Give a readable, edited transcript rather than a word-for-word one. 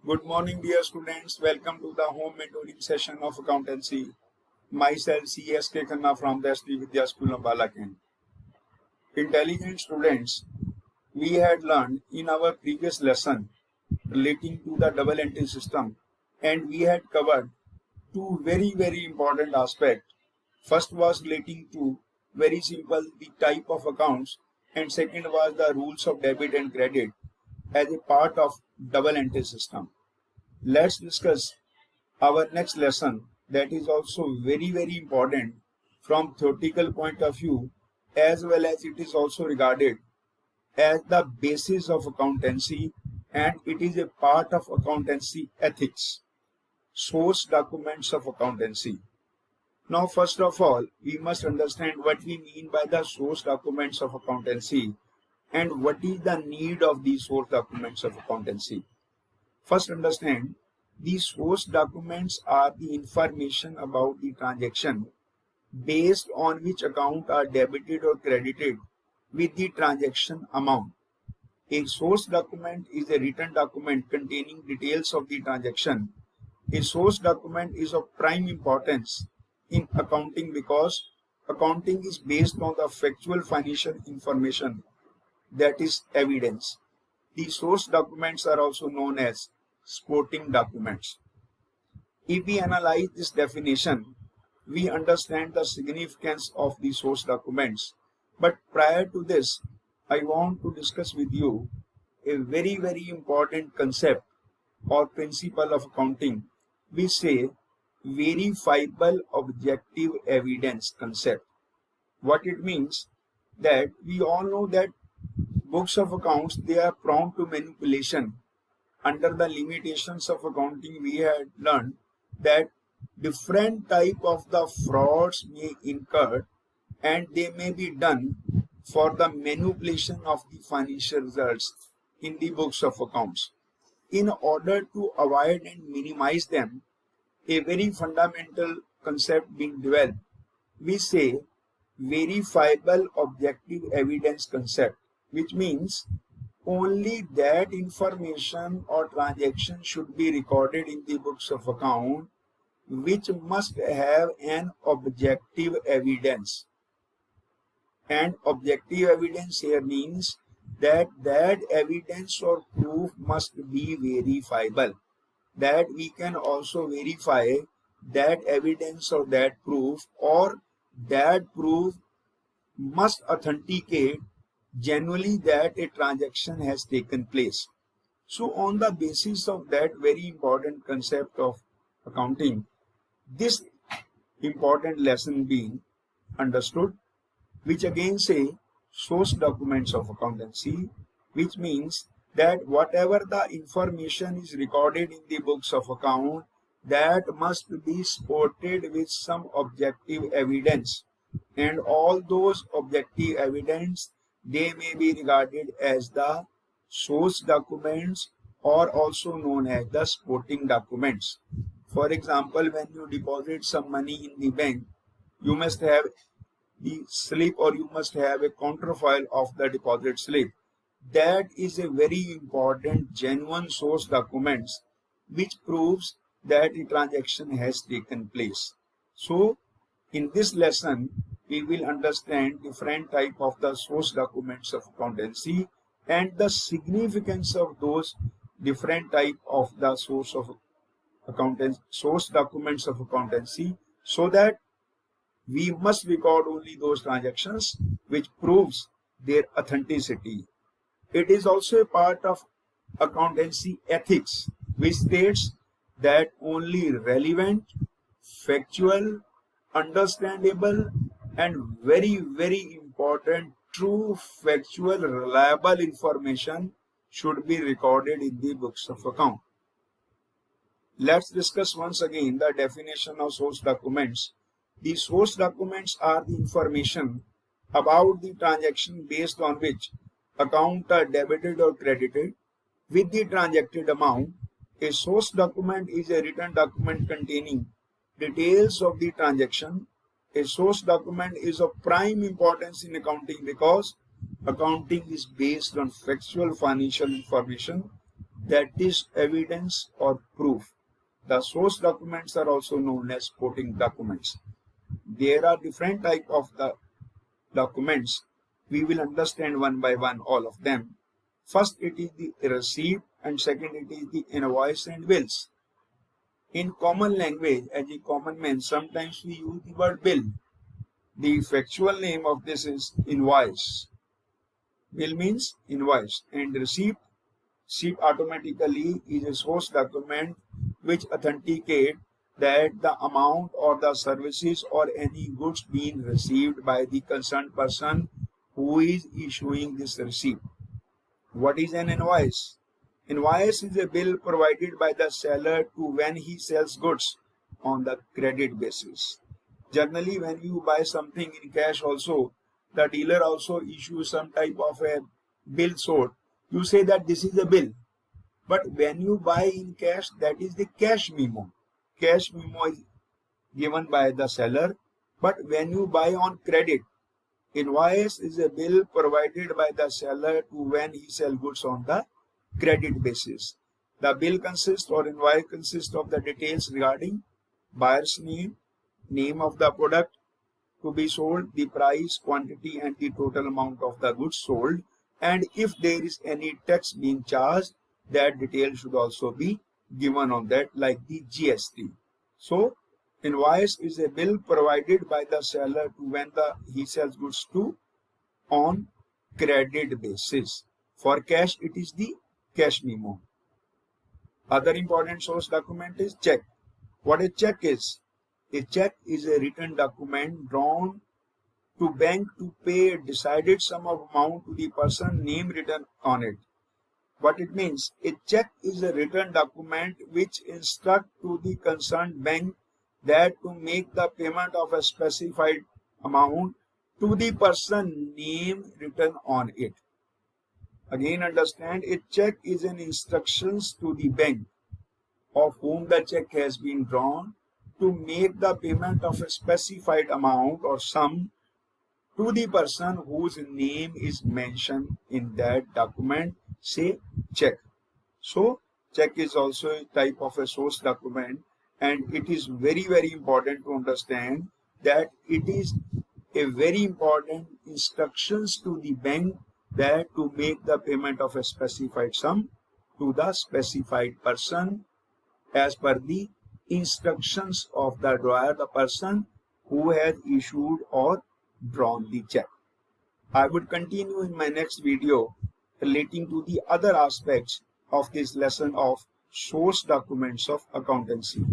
Good morning, dear students. Welcome to the home mentoring session of Accountancy. Myself, C.S.K. Khanna from the SD Vidya School of Balakan. Intelligent students, we had learned in our previous lesson relating to the double entry system, and we had covered two very important aspects. First was relating to very simple the type of accounts, and second was the rules of debit and credit as a part of double entry system. Let's discuss our next lesson that is also very important from theoretical point of view, as well as it is also regarded as the basis of accountancy, and it is a part of accountancy ethics. Source documents of accountancy. Now first of all, we must understand what we mean by the source documents of accountancy and what is the need of these source documents of accountancy. First, understand these source documents are the information about the transaction based on which account are debited or credited with the transaction amount. A source document is a written document containing details of the transaction. A source document is of prime importance in accounting because accounting is based on the factual financial information, that is evidence. These source documents are also known as supporting documents. If we analyze this definition, we understand the significance of the source documents. But prior to this, I want to discuss with you a very important concept or principle of accounting. We say verifiable objective evidence concept. What it means that we all know that books of accounts, they are prone to manipulation. Under the limitations of accounting, we had learned that different type of the frauds may incur and they may be done for the manipulation of the financial results in the books of accounts. In order to avoid and minimize them, a very fundamental concept being developed, we say verifiable objective evidence concept, which means only that information or transaction should be recorded in the books of account which must have an objective evidence. And objective evidence here means that evidence or proof must be verifiable, that we can also verify that evidence or that proof, or that proof must authenticate genuinely that a transaction has taken place. So on the basis of that very important concept of accounting, this important lesson being understood, which again say source documents of accountancy, which means that whatever the information is recorded in the books of account, that must be supported with some objective evidence, and all those objective evidence, they may be regarded as the source documents or also known as the supporting documents. For example, when you deposit some money in the bank, you must have the slip or you must have a counterfile of the deposit slip. That is a very important genuine source documents which proves that the transaction has taken place. So in this lesson, we will understand different type of the source documents of accountancy and the significance of those different type of the source documents of accountancy, so that we must record only those transactions which proves their authenticity. It is also a part of accountancy ethics, which states that only relevant, factual, understandable and very important true, factual, reliable information should be recorded in the books of account. Let's discuss once again the definition of source documents. The source documents are the information about the transaction based on which accounts are debited or credited with the transacted amount. A source document is a written document containing details of the transaction. A source document is of prime importance in accounting because accounting is based on factual financial information that is evidence or proof. The source documents are also known as supporting documents. There are different types of the documents. We will understand one by one all of them. First, it is the receipt, and second, it is the invoice and bills. In common language, as a common man, sometimes we use the word bill. The factual name of this is invoice. Bill means invoice, and receipt automatically is a source document which authenticate that the amount or the services or any goods being received by the concerned person who is issuing this receipt. What is an invoice? Invoice is a bill provided by the seller to when he sells goods on the credit basis. Generally, when you buy something in cash also, the dealer also issues some type of a bill sort. You say that this is a bill. But when you buy in cash, that is the cash memo. Cash memo is given by the seller. But when you buy on credit, invoice is a bill provided by the seller to when he sells goods on the credit basis. The bill consists or invoice consists of the details regarding buyer's name, name of the product to be sold, the price, quantity, and the total amount of the goods sold. And if there is any tax being charged, that detail should also be given on that, like the GST. So, invoice is a bill provided by the seller to when he sells goods to on credit basis. For cash, it is the cash memo. Other important source document is check. What a check is? A check is a written document drawn to bank to pay a decided sum of amount to the person name written on it. What it means? A check is a written document which instructs to the concerned bank that to make the payment of a specified amount to the person name written on it. Again, understand, a check is an instructions to the bank of whom the check has been drawn to make the payment of a specified amount or sum to the person whose name is mentioned in that document, say check. So, check is also a type of a source document, and it is very, very important to understand that it is a very important instructions to the bank that to make the payment of a specified sum to the specified person as per the instructions of the drawer, the person who has issued or drawn the check. I would continue in my next video relating to the other aspects of this lesson of source documents of accountancy.